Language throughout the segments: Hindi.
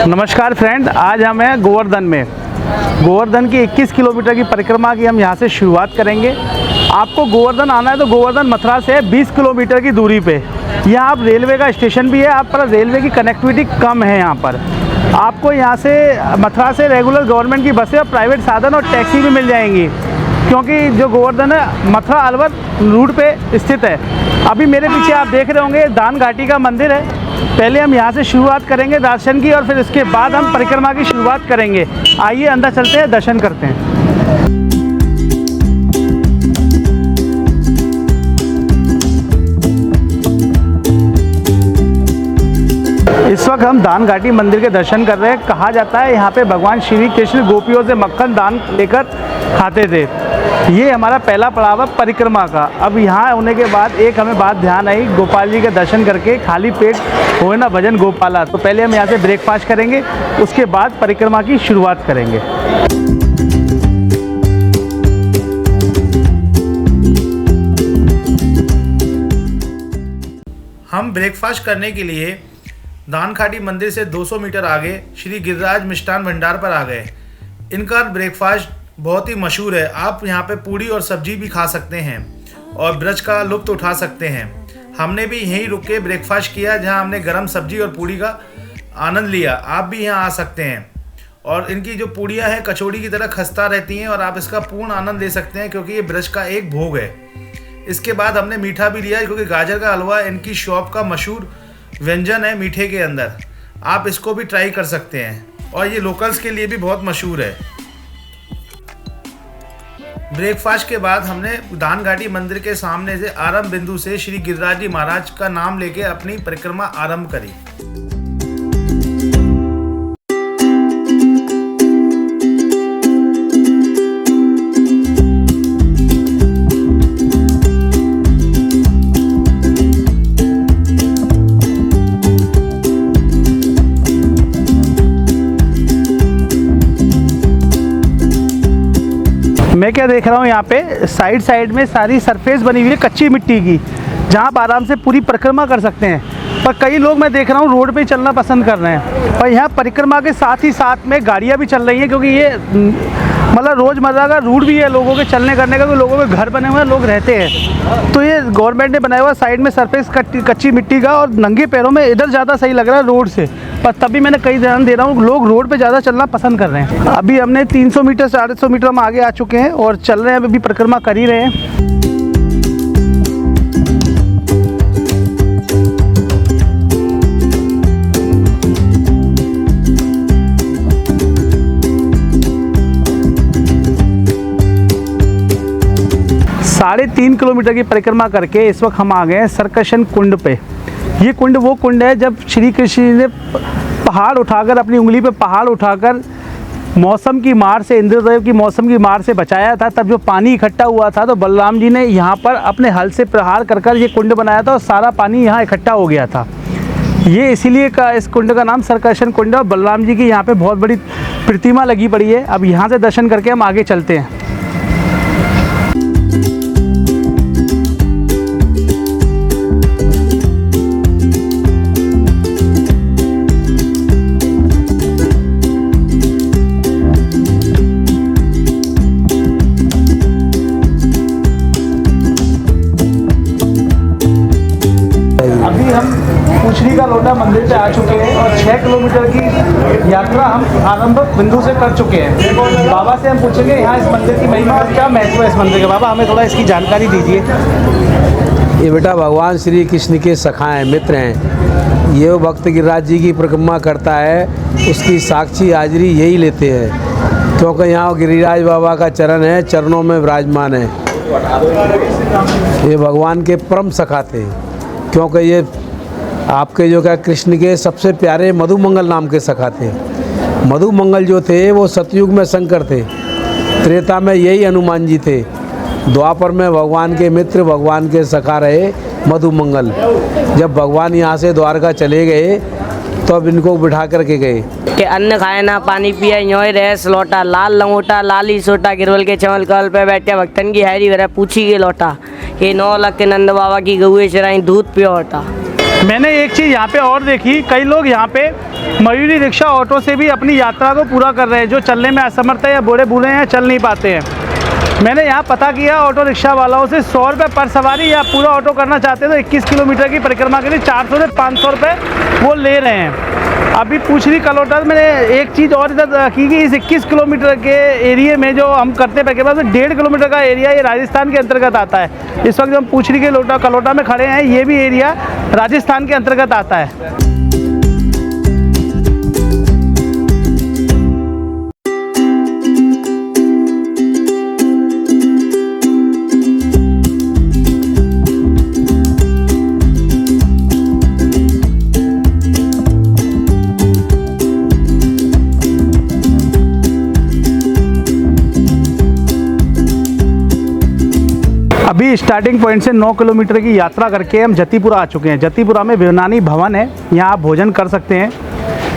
नमस्कार फ्रेंड, आज हम हैं गोवर्धन में। गोवर्धन की 21 किलोमीटर की परिक्रमा की हम यहाँ से शुरुआत करेंगे। आपको गोवर्धन आना है तो गोवर्धन मथुरा से 20 किलोमीटर की दूरी पे यहाँ आप रेलवे का स्टेशन भी है। आप पर रेलवे की कनेक्टिविटी कम है। यहाँ पर आपको यहाँ से मथुरा से रेगुलर गवर्नमेंट की बसें और प्राइवेट साधन और टैक्सी भी मिल जाएंगी, क्योंकि जो गोवर्धन है मथुरा अलवर रूट पे स्थित है। अभी मेरे पीछे आप देख रहे होंगे दान घाटी का मंदिर है। पहले हम यहाँ से शुरुआत करेंगे दर्शन की, और फिर इसके बाद हम परिक्रमा की शुरुआत करेंगे। आइए अंदर चलते हैं, दर्शन करते हैं। इस वक्त हम दान घाटी मंदिर के दर्शन कर रहे हैं। कहा जाता है यहाँ पे भगवान श्री कृष्ण गोपियों से मक्खन दान लेकर खाते थे। ये हमारा पहला पड़ाव है परिक्रमा का। अब यहाँ होने के बाद एक हमें बात ध्यान आई, गोपाल जी के दर्शन करके खाली पेट होए ना भजन गोपाला। तो पहले हम यहाँ से ब्रेकफास्ट करेंगे, उसके बाद परिक्रमा की शुरुआत करेंगे। हम ब्रेकफास्ट करने के लिए दान घाटी मंदिर से 200 मीटर आगे श्री गिरिराज मिष्ठान भंडार पर आ गए। इनका ब्रेकफास्ट बहुत ही मशहूर है। आप यहाँ पे पूड़ी और सब्जी भी खा सकते हैं और ब्रज का लुत्फ़ उठा सकते हैं। हमने भी यहीं रुक के ब्रेकफास्ट किया, जहाँ हमने गरम सब्जी और पूड़ी का आनंद लिया। आप भी यहाँ आ सकते हैं। और इनकी जो पूड़ियाँ हैं कचौड़ी की तरह खस्ता रहती हैं और आप इसका पूर्ण आनंद ले सकते हैं, क्योंकि ये ब्रज का एक भोग है। इसके बाद हमने मीठा भी लिया, क्योंकि गाजर का हलवा इनकी शॉप का मशहूर व्यंजन है मीठे के अंदर। आप इसको भी ट्राई कर सकते हैं और ये लोकल्स के लिए भी बहुत मशहूर है। ब्रेकफास्ट के बाद हमने दान घाटी मंदिर के सामने से आरंभ बिंदु से श्री गिरिराज जी महाराज का नाम लेके अपनी परिक्रमा आरंभ करी। मैं क्या देख रहा हूँ, यहाँ पे साइड में सारी सरफेस बनी हुई है कच्ची मिट्टी की, जहाँ आप आराम से पूरी परिक्रमा कर सकते हैं। पर कई लोग मैं देख रहा हूँ रोड पे चलना पसंद कर रहे हैं। पर यहाँ परिक्रमा के साथ ही साथ में गाड़ियाँ भी चल रही हैं, क्योंकि ये मतलब रोज़मर्रा का रूट भी है लोगों के चलने करने का, क्योंकि लोगों के घर बने हुए हैं, लोग रहते हैं। तो ये गवर्नमेंट ने बनाया हुआ साइड में सरफेस कच्ची मिट्टी का, और नंगे पैरों में इधर ज़्यादा सही लग रहा है रोड से। पर तभी मैंने कई ध्यान दे रहा हूँ, लोग रोड पे ज़्यादा चलना पसंद कर रहे हैं। अभी हमने 300 मीटर 150 मीटर हम आगे आ चुके हैं और चल रहे हैं, अभी परिक्रमा कर ही रहे हैं। साढ़े 3 किलोमीटर की परिक्रमा करके इस वक्त हम आ गए हैं सरकशन कुंड पे। ये कुंड वो कुंड है जब श्री कृष्ण ने पहाड़ उठाकर, अपनी उंगली पे पहाड़ उठाकर मौसम की मार से, इंद्रदेव की मौसम की मार से बचाया था। तब जो पानी इकट्ठा हुआ था तो बलराम जी ने यहाँ पर अपने हल से प्रहार कर कर ये कुंड बनाया था और सारा पानी यहाँ इकट्ठा हो गया था। ये इसीलिए इस कुंड का नाम सरकशन कुंड है। और बलराम जी की यहाँ पे बहुत बड़ी प्रतिमा लगी पड़ी है। अब यहाँ से दर्शन करके हम आगे चलते हैं। अभी हम पूछरी का लोटा मंदिर पे आ चुके हैं और 6 किलोमीटर की यात्रा हम आरंभ बिंदु से कर चुके हैं। बाबा से हम पूछेंगे यहाँ इस मंदिर की महिमा और क्या महत्व है इस मंदिर के। बाबा, हमें थोड़ा इसकी जानकारी दीजिए। ये बेटा भगवान श्री कृष्ण के सखा हैं, मित्र हैं। ये भक्त गिरिराज जी की परिक्रमा करता है, उसकी साक्षी हाजिरी यही लेते हैं, क्योंकि यहाँ गिरिराज बाबा का चरण है, चरणों में विराजमान है। ये भगवान के परम सखा थे, क्योंकि ये आपके जो क्या कृष्ण के सबसे प्यारे मधुमंगल नाम के सखा थे। मधुमंगल जो थे वो सतयुग में शंकर थे, त्रेता में यही हनुमान जी थे, द्वापर में भगवान के मित्र, भगवान के सखा रहे मधुमंगल। जब भगवान यहाँ से द्वारका चले गए तो अब इनको बिठा करके गए कि अन्न खाए ना पानी पिए यों ही रहे लौटा, लाल लंगोटा लाली सोटा, गिरवल के चमल कल पे बैठे भक्तन की हैरी भरा पूछी के लौटा, ये 9 लाख के नंद बाबा की गौए चराई दूध पियोटा। मैंने एक चीज़ यहाँ पे और देखी, कई लोग यहाँ पे मयूरी रिक्शा ऑटो से भी अपनी यात्रा को पूरा कर रहे हैं, जो चलने में असमर्थ है या बूढ़े बूढ़े हैं, चल नहीं पाते हैं। मैंने यहाँ पता किया ऑटो रिक्शा वालों से 100 रुपये पर सवारी, या पूरा ऑटो करना चाहते हैं तो 21 किलोमीटर की परिक्रमा के लिए 400 से 500 रुपये वो ले रहे हैं। अभी पूछरी कलोटा मैंने एक चीज़ और इधर की कि इस 21 किलोमीटर के एरिया में जो हम करते हैं परिक्रमा, तो 1.5 किलोमीटर का एरिया ये राजस्थान के अंतर्गत आता है। इस वक्त जो हम पूछरी के कलोटा में खड़े हैं, ये भी एरिया राजस्थान के अंतर्गत आता है। अभी स्टार्टिंग पॉइंट से 9 किलोमीटर की यात्रा करके हम जतीपुरा आ चुके हैं। जतीपुरा में विवनानी भवन है, यहाँ आप भोजन कर सकते हैं।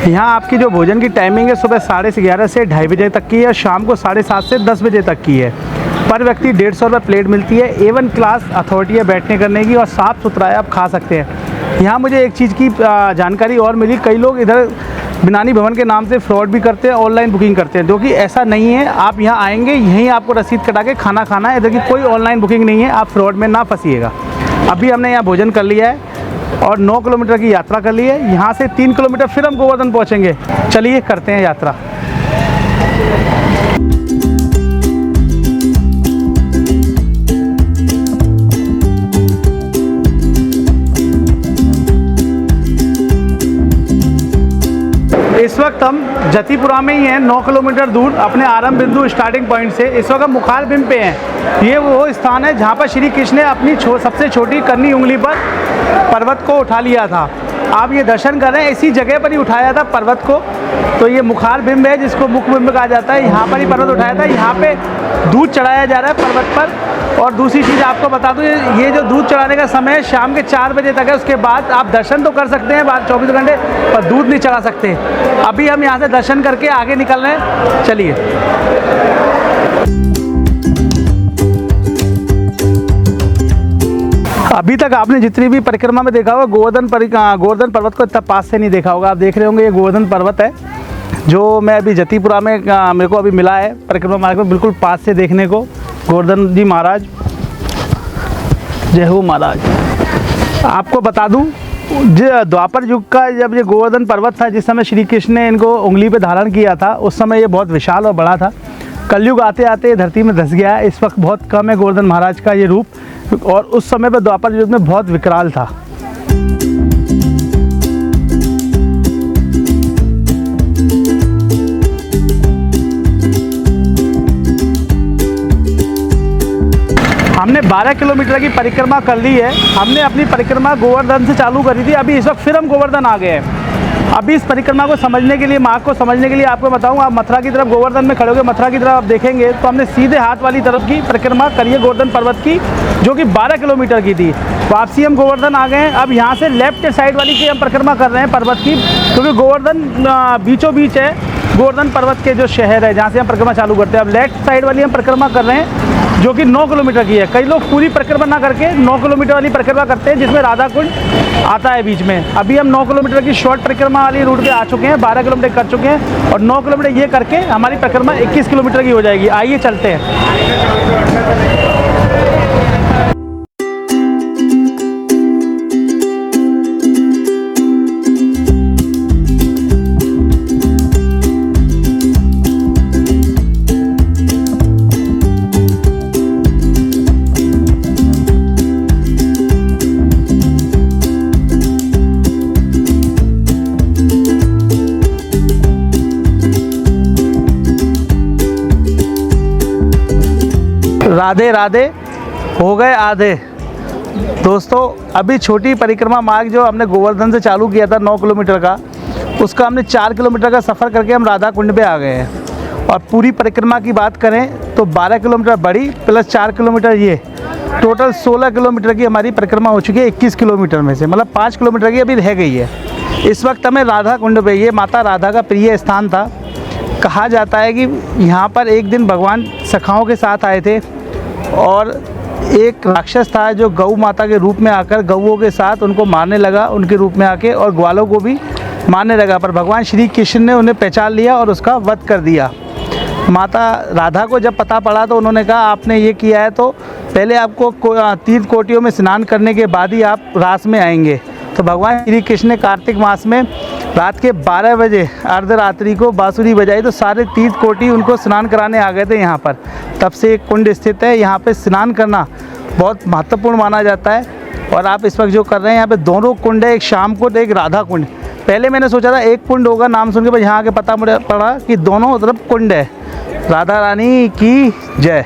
यहाँ आपकी जो भोजन की टाइमिंग है सुबह 11:30 से 2:30 बजे तक की है, शाम को 7:30 से 10 बजे तक की है। पर व्यक्ति 150 रुपये प्लेट मिलती है। A1 क्लास अथॉरिटी है बैठने करने की, और साफ़ सुथरा है, आप खा सकते हैं। यहाँ मुझे एक चीज़ की जानकारी और मिली, कई लोग इधर विवनानी भवन के नाम से फ्रॉड भी करते हैं, ऑनलाइन बुकिंग करते हैं, जो कि ऐसा नहीं है। आप यहाँ आएंगे, यहीं आपको रसीद कटा के खाना खाना है, इधर की कोई ऑनलाइन बुकिंग नहीं है, आप फ्रॉड में ना फंसिएगा। अभी हमने यहाँ भोजन कर लिया है और 9 किलोमीटर की यात्रा कर ली है। यहाँ से 3 किलोमीटर फिर हम गोवर्धन पहुँचेंगे। चलिए करते हैं यात्रा। इस वक्त हम जतीपुरा में ही हैं, 9 किलोमीटर दूर अपने आरंभ बिंदु स्टार्टिंग पॉइंट से। इस वक्त हम मुखार बिंब पे हैं। ये वो स्थान है जहाँ पर श्री कृष्ण ने अपनी सबसे छोटी कन्नी उंगली पर पर्वत को उठा लिया था। आप ये दर्शन कर रहे हैं, इसी जगह पर ही उठाया था पर्वत को। तो ये मुखार बिंब है, जिसको मुख बिंब कहा जाता है। यहाँ पर ही पर्वत उठाया था। यहाँ पे दूध चढ़ाया जा रहा है पर्वत पर। और दूसरी चीज़ आपको बता दूँ, ये जो दूध चढ़ाने का समय शाम के 4 बजे तक है। उसके बाद आप दर्शन तो कर सकते हैं बाद 24 घंटे, पर दूध नहीं चढ़ा सकते। अभी हम यहाँ से दर्शन करके आगे निकल रहे हैं। चलिए। अभी तक आपने जितनी भी परिक्रमा में देखा होगा, गोवर्धन पर्वत को इतना पास से नहीं देखा होगा। आप देख रहे होंगे ये गोवर्धन पर्वत है, जो मैं अभी जतीपुरा में मेरे को अभी मिला है परिक्रमा मार्ग में, बिल्कुल पास से देखने को। गोवर्धन जी महाराज, जय हो महाराज। आपको बता दूं, द्वापर युग का जब ये गोवर्धन पर्वत था, जिस समय श्री कृष्ण ने इनको उंगली पे धारण किया था, उस समय ये बहुत विशाल और बड़ा था। कलयुग आते आते धरती में धंस गया है। इस वक्त बहुत कम है गोवर्धन महाराज का ये रूप, और उस समय पर द्वापर युग में बहुत विकराल था। हमने 12 किलोमीटर की परिक्रमा कर ली है। हमने अपनी परिक्रमा गोवर्धन से चालू करी थी। अभी इस वक्त फिर हम गोवर्धन आ गए हैं। अभी इस परिक्रमा को समझने के लिए, मार्ग को समझने के लिए आपको बताऊं, आप मथुरा की तरफ, गोवर्धन में खड़े होकर मथुरा की तरफ आप देखेंगे तो हमने सीधे हाथ वाली तरफ की परिक्रमा करी है गोवर्धन पर्वत की, जो कि 12 किलोमीटर की थी। वापसी हम गोवर्धन आ गए हैं। अब यहाँ से लेफ्ट साइड वाली की हम परिक्रमा कर रहे हैं पर्वत की, क्योंकि गोवर्धन बीचों बीच है गोवर्धन पर्वत के जो शहर है, जहाँ से हम परिक्रमा चालू करते हैं। अब लेफ्ट साइड वाली हम परिक्रमा कर रहे हैं, जो कि 9 किलोमीटर की है। कई लोग पूरी परिक्रमा ना करके 9 किलोमीटर वाली परिक्रमा करते हैं, जिसमें राधा कुंड आता है बीच में। अभी हम 9 किलोमीटर की शॉर्ट परिक्रमा वाली रूट पे आ चुके हैं, 12 किलोमीटर कर चुके हैं, और 9 किलोमीटर ये करके हमारी परिक्रमा 21 किलोमीटर की हो जाएगी। आइए चलते हैं। राधे राधे, हो गए आधे। दोस्तों, अभी छोटी परिक्रमा मार्ग जो हमने गोवर्धन से चालू किया था 9 किलोमीटर का, उसका हमने 4 किलोमीटर का सफ़र करके हम राधा कुंड पे आ गए हैं। और पूरी परिक्रमा की बात करें तो 12 किलोमीटर बड़ी प्लस 4 किलोमीटर ये, टोटल 16 किलोमीटर की हमारी परिक्रमा हो चुकी है 21 किलोमीटर में से। मतलब 5 किलोमीटर की अभी रह गई है। इस वक्त हमें राधा कुंड पे, ये माता राधा का प्रिय स्थान था। कहा जाता है कि यहाँ पर एक दिन भगवान सखाओं के साथ आए थे, और एक राक्षस था जो गौ माता के रूप में आकर गौओं के साथ उनको मारने लगा, उनके रूप में आके, और ग्वालों को भी मारने लगा। पर भगवान श्री कृष्ण ने उन्हें पहचान लिया और उसका वध कर दिया। माता राधा को जब पता पड़ा तो उन्होंने कहा आपने ये किया है तो पहले आपको तीर्थ कोटियों में स्नान करने के बाद ही आप रास में आएंगे। तो भगवान श्री कृष्ण ने कार्तिक मास में रात के 12 बजे अर्धरात्रि को बांसुरी बजाई तो सारे तीर्थ कोटि उनको स्नान कराने आ गए थे यहाँ पर। तब से एक कुंड स्थित है, यहाँ पे स्नान करना बहुत महत्वपूर्ण माना जाता है। और आप इस वक्त जो कर रहे हैं, यहाँ पे दोनों कुंड है, एक शाम कुंड एक राधा कुंड। पहले मैंने सोचा था एक कुंड होगा नाम सुन के, पर यहाँ आके पता पड़ा कि दोनों तरफ कुंड है। राधा रानी की जय।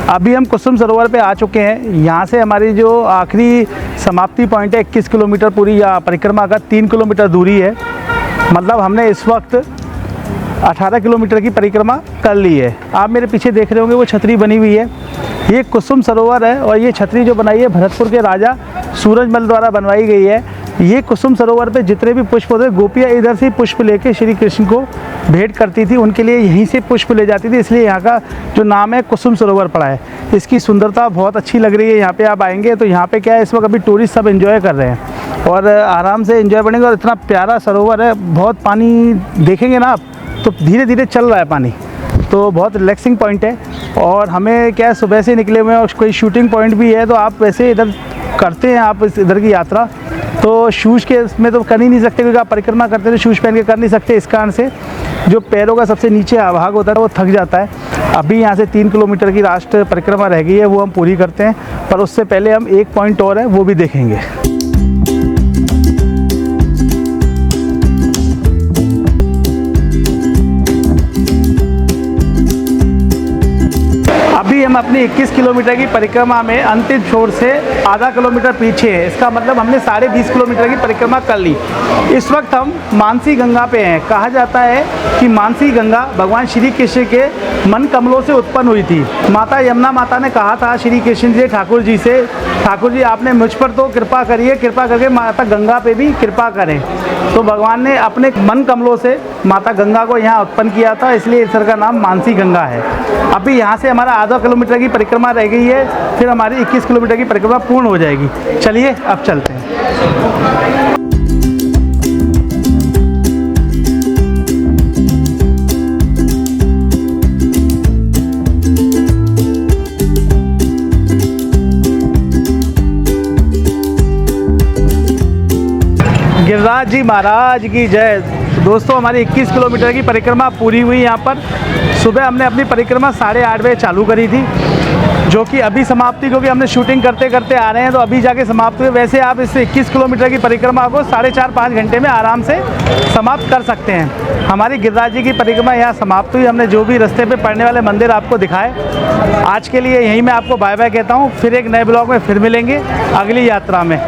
अभी हम कुसुम सरोवर पे आ चुके हैं। यहाँ से हमारी जो आखिरी समाप्ति पॉइंट है 21 किलोमीटर पूरी या परिक्रमा का 3 किलोमीटर दूरी है। मतलब हमने इस वक्त 18 किलोमीटर की परिक्रमा कर ली है। आप मेरे पीछे देख रहे होंगे वो छतरी बनी हुई है, ये कुसुम सरोवर है। और ये छतरी जो बनाई है भरतपुर के राजा सूरजमल द्वारा बनवाई गई है। ये कुसुम सरोवर पे जितने भी पुष्प होते, गोपियाँ इधर से पुष्प लेके श्री कृष्ण को भेंट करती थी, उनके लिए यहीं से पुष्प ले जाती थी, इसलिए यहाँ का जो नाम है कुसुम सरोवर पड़ा है। इसकी सुंदरता बहुत अच्छी लग रही है। यहाँ पे आप आएंगे तो यहाँ पे क्या है, इस वक्त अभी टूरिस्ट सब एंजॉय कर रहे हैं और आराम से एंजॉय करेंगे। और इतना प्यारा सरोवर है, बहुत पानी देखेंगे ना आप तो धीरे धीरे चल रहा है पानी, तो बहुत रिलैक्सिंग पॉइंट है। और हमें क्या है, सुबह से निकले हुए हैं और कोई शूटिंग पॉइंट भी है, तो आप वैसे इधर करते हैं आप इधर की यात्रा तो शूज़ के इसमें तो कर ही नहीं सकते, क्योंकि आप परिक्रमा करते हैं तो शूज़ पहन के कर नहीं सकते। इस कारण से जो पैरों का सबसे नीचे भाग होता है वो थक जाता है। अभी यहाँ से 3 किलोमीटर की राष्ट्र परिक्रमा रह गई है, वो हम पूरी करते हैं। पर उससे पहले हम एक पॉइंट और है वो भी देखेंगे। अभी हम अपनी 21 किलोमीटर की परिक्रमा में अंतिम छोर से आधा किलोमीटर पीछे है। इसका मतलब हमने 20.5 किलोमीटर की परिक्रमा कर ली। इस वक्त हम मानसी गंगा पे हैं। कहा जाता है कि मानसी गंगा भगवान श्री कृष्ण के मन कमलों से उत्पन्न हुई थी। माता यमुना माता ने कहा था श्री कृष्ण जी ठाकुर जी से, ठाकुर जी आपने मुझ पर तो कृपा करिए, कृपा करके माता गंगा पे भी कृपा करें। तो भगवान ने अपने मन कमलों से माता गंगा को यहाँ उत्पन्न किया था, इसलिए इस का नाम मानसी गंगा है। अभी यहाँ से हमारा आधा किलोमीटर की परिक्रमा रह गई है, फिर हमारी 21 किलोमीटर की परिक्रमा पूर्ण हो जाएगी। चलिए अब चलते हैं। गिरिराज जी महाराज की जय। दोस्तों हमारी 21 किलोमीटर की परिक्रमा पूरी हुई। यहाँ पर सुबह हमने अपनी परिक्रमा 8:30 बजे चालू करी थी, जो कि अभी समाप्ति, क्योंकि हमने शूटिंग करते करते आ रहे हैं तो अभी जाके समाप्त हुई। वैसे आप इस 21 किलोमीटर की परिक्रमा को 4.5-5 घंटे में आराम से समाप्त कर सकते हैं। हमारी गिरिराज जी की परिक्रमा यहाँ समाप्त हुई। हमने जो भी रास्ते पे पड़ने वाले मंदिर आपको दिखाए। आज के लिए यहीं मैं आपको बाय बाय कहता हूँ। फिर एक नए ब्लॉग में फिर मिलेंगे अगली यात्रा में।